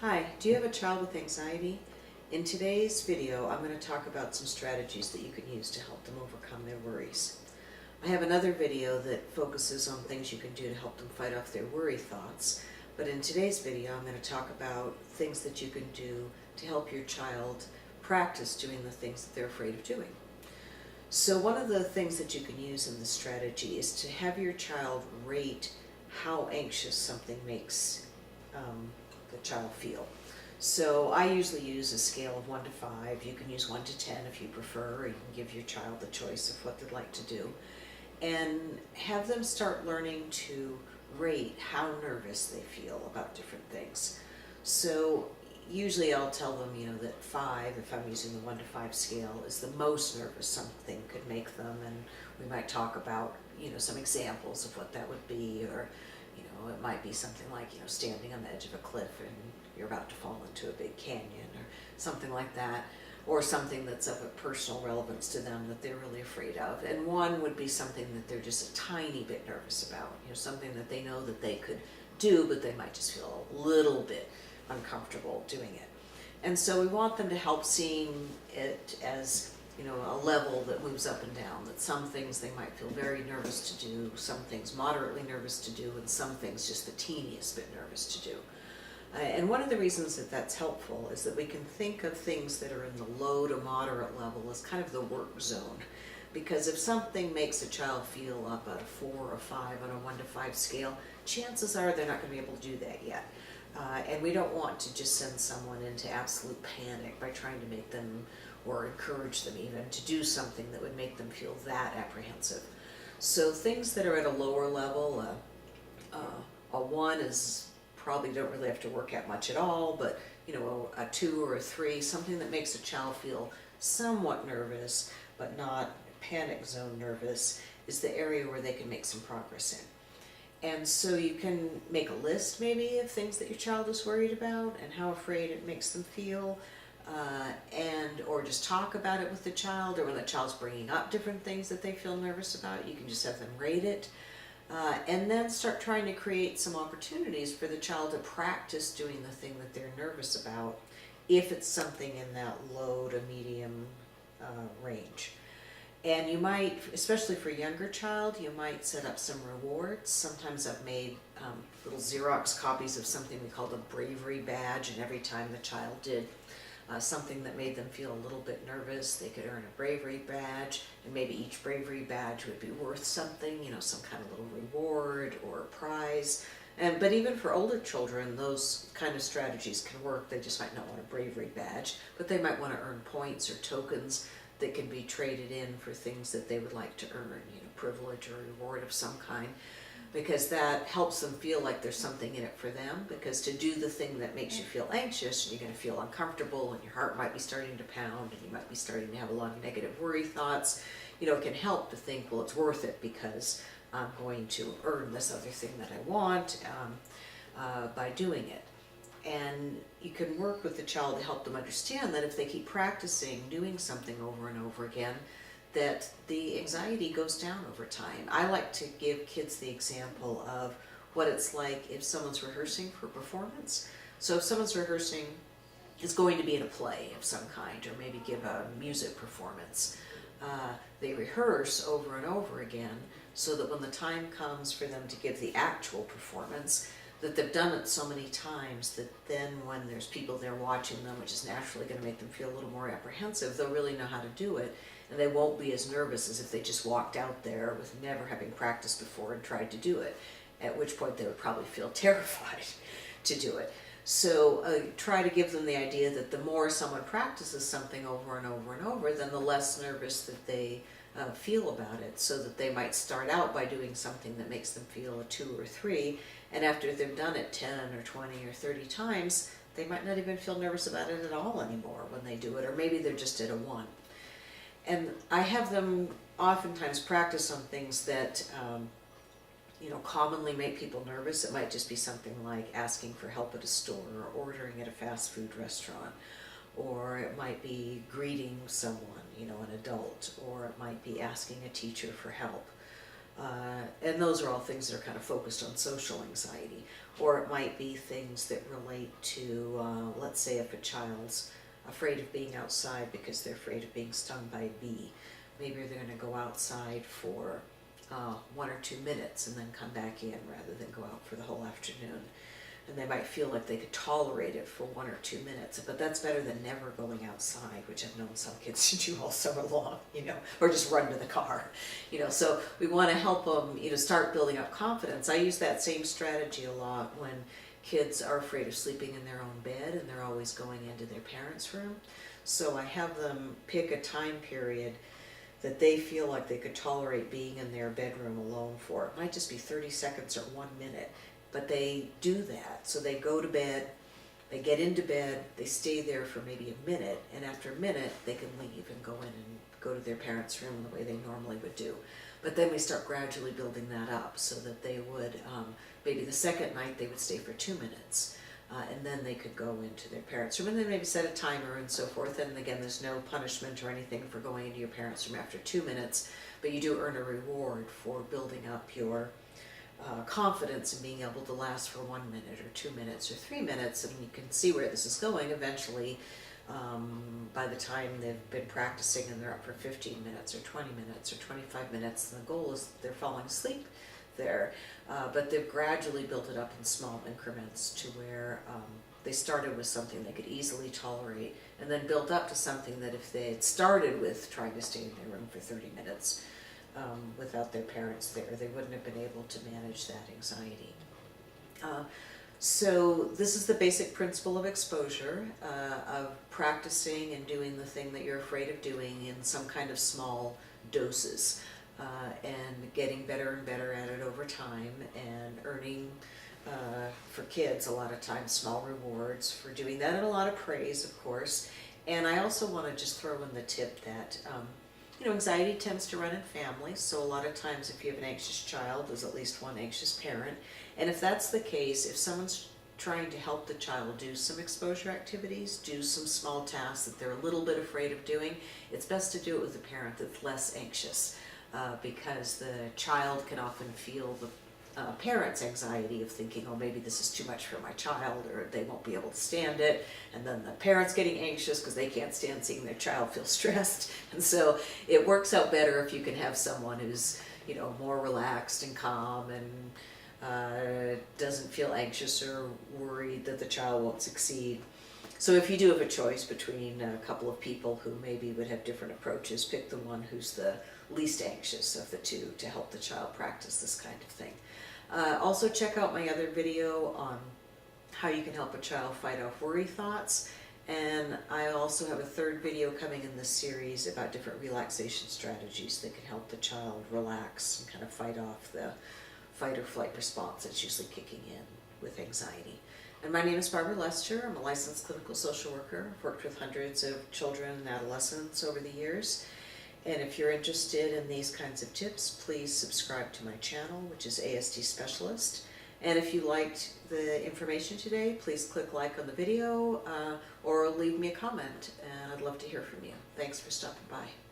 Hi, do you have a child with anxiety? In today's video, I'm going to talk about some strategies that you can use to help them overcome their worries. I have another video that focuses on things you can do to help them fight off their worry thoughts, but in today's video, I'm going to talk about things that you can do to help your child practice doing the things that they're afraid of doing. So one of the things that you can use in this strategy is to have your child rate how anxious something makes the child feel. So I usually use a scale of 1 to 5. You can use 1 to 10 if you prefer, or you can give your child the choice of what they'd like to do. And have them start learning to rate how nervous they feel about different things. So usually I'll tell them, that 5, if I'm using the 1 to 5 scale, is the most nervous something could make them. And we might talk about, some examples of what that would be, or it might be something like, standing on the edge of a cliff and you're about to fall into a big canyon or something like that, or something that's of a personal relevance to them that they're really afraid of. And 1 would be something that they're just a tiny bit nervous about, something that they know that they could do, but they might just feel a little bit uncomfortable doing it. And so we want them to help seeing it as a level that moves up and down, that some things they might feel very nervous to do, some things moderately nervous to do, and some things just the teeniest bit nervous to do. And one of the reasons that that's helpful is that we can think of things that are in the low to moderate level as kind of the work zone. Because if something makes a child feel up at a 4 or 5 on a 1 to 5 scale, chances are they're not going to be able to do that yet. And we don't want to just send someone into absolute panic by trying to make them, or encourage them even, to do something that would make them feel that apprehensive. So things that are at a lower level, a 1 is probably don't really have to work at much at all, but a 2 or a 3, something that makes a child feel somewhat nervous, but not panic zone nervous, is the area where they can make some progress in. And so you can make a list maybe of things that your child is worried about and how afraid it makes them feel, or just talk about it with the child, or when the child's bringing up different things that they feel nervous about, you can just have them rate it. And then start trying to create some opportunities for the child to practice doing the thing that they're nervous about, if it's something in that low to medium range. And you might, especially for a younger child, you might set up some rewards. Sometimes I've made little Xerox copies of something we called a bravery badge, and every time the child did something that made them feel a little bit nervous, they could earn a bravery badge, and maybe each bravery badge would be worth something, some kind of little reward or a prize. But even for older children, those kind of strategies can work. They just might not want a bravery badge, but they might want to earn points or tokens that can be traded in for things that they would like to earn, privilege or reward of some kind, because that helps them feel like there's something in it for them. Because to do the thing that makes you feel anxious, you're going to feel uncomfortable, and your heart might be starting to pound, and you might be starting to have a lot of negative worry thoughts. It can help to think, well, it's worth it because I'm going to earn this other thing that I want by doing it. And you can work with the child to help them understand that if they keep practicing doing something over and over again, that the anxiety goes down over time. I like to give kids the example of what it's like if someone's rehearsing for performance. So if someone's rehearsing, is going to be in a play of some kind, or maybe give a music performance. They rehearse over and over again so that when the time comes for them to give the actual performance, that they've done it so many times that then when there's people there watching them, which is naturally going to make them feel a little more apprehensive, they'll really know how to do it, and they won't be as nervous as if they just walked out there with never having practiced before and tried to do it, at which point they would probably feel terrified to do it. So try to give them the idea that the more someone practices something over and over and over, then the less nervous that they feel about it, so that they might start out by doing something that makes them feel a 2 or 3, and after they've done it 10 or 20 or 30 times, they might not even feel nervous about it at all anymore when they do it, or maybe they're just at a 1. And I have them oftentimes practice on things that commonly make people nervous. It might just be something like asking for help at a store, or ordering at a fast food restaurant, or it might be greeting someone, an adult, or it might be asking a teacher for help. And those are all things that are kind of focused on social anxiety. Or it might be things that relate to, let's say if a child's afraid of being outside because they're afraid of being stung by a bee. Maybe they're going to go outside for 1 or 2 minutes and then come back in rather than go out for the whole afternoon. And they might feel like they could tolerate it for 1 or 2 minutes, but that's better than never going outside, which I've known some kids to do all summer long, or just run to the car, So we want to help them, start building up confidence. I use that same strategy a lot when kids are afraid of sleeping in their own bed and they're always going into their parents' room. So I have them pick a time period that they feel like they could tolerate being in their bedroom alone for. It might just be 30 seconds or 1 minute. But they do that. So they go to bed, they get into bed, they stay there for maybe a minute, and after a minute they can leave and go in and go to their parents' room the way they normally would do. But then we start gradually building that up so that they would, maybe the second night they would stay for 2 minutes, and then they could go into their parents' room, and then maybe set a timer and so forth. And again, there's no punishment or anything for going into your parents' room after 2 minutes, but you do earn a reward for building up your confidence in being able to last for 1 minute or 2 minutes or 3 minutes, and you can see where this is going eventually. By the time they've been practicing and they're up for 15 minutes or 20 minutes or 25 minutes, the goal is they're falling asleep there. But they've gradually built it up in small increments to where they started with something they could easily tolerate, and then built up to something that if they had started with trying to stay in their room for 30 minutes, without their parents there, they wouldn't have been able to manage that anxiety. So this is the basic principle of exposure, of practicing and doing the thing that you're afraid of doing in some kind of small doses, and getting better and better at it over time, and earning, for kids, a lot of times small rewards for doing that, and a lot of praise, of course. And I also want to just throw in the tip that anxiety tends to run in families, so a lot of times if you have an anxious child, there's at least one anxious parent. And if that's the case, if someone's trying to help the child do some exposure activities, do some small tasks that they're a little bit afraid of doing, it's best to do it with a parent that's less anxious, because the child can often feel the parents' anxiety of thinking, oh, maybe this is too much for my child, or they won't be able to stand it, and then the parents getting anxious because they can't stand seeing their child feel stressed. And so it works out better if you can have someone who's more relaxed and calm and doesn't feel anxious or worried that the child won't succeed. So if you do have a choice between a couple of people who maybe would have different approaches, pick the one who's the least anxious of the two to help the child practice this kind of thing. Also check out my other video on how you can help a child fight off worry thoughts, and I also have a third video coming in this series about different relaxation strategies that can help the child relax and kind of fight off the fight or flight response that's usually kicking in with anxiety. And my name is Barbara Lester. I'm a licensed clinical social worker. I've worked with hundreds of children and adolescents over the years. And if you're interested in these kinds of tips, please subscribe to my channel, which is ASD Specialist. And if you liked the information today, please click like on the video, or leave me a comment, and I'd love to hear from you. Thanks for stopping by.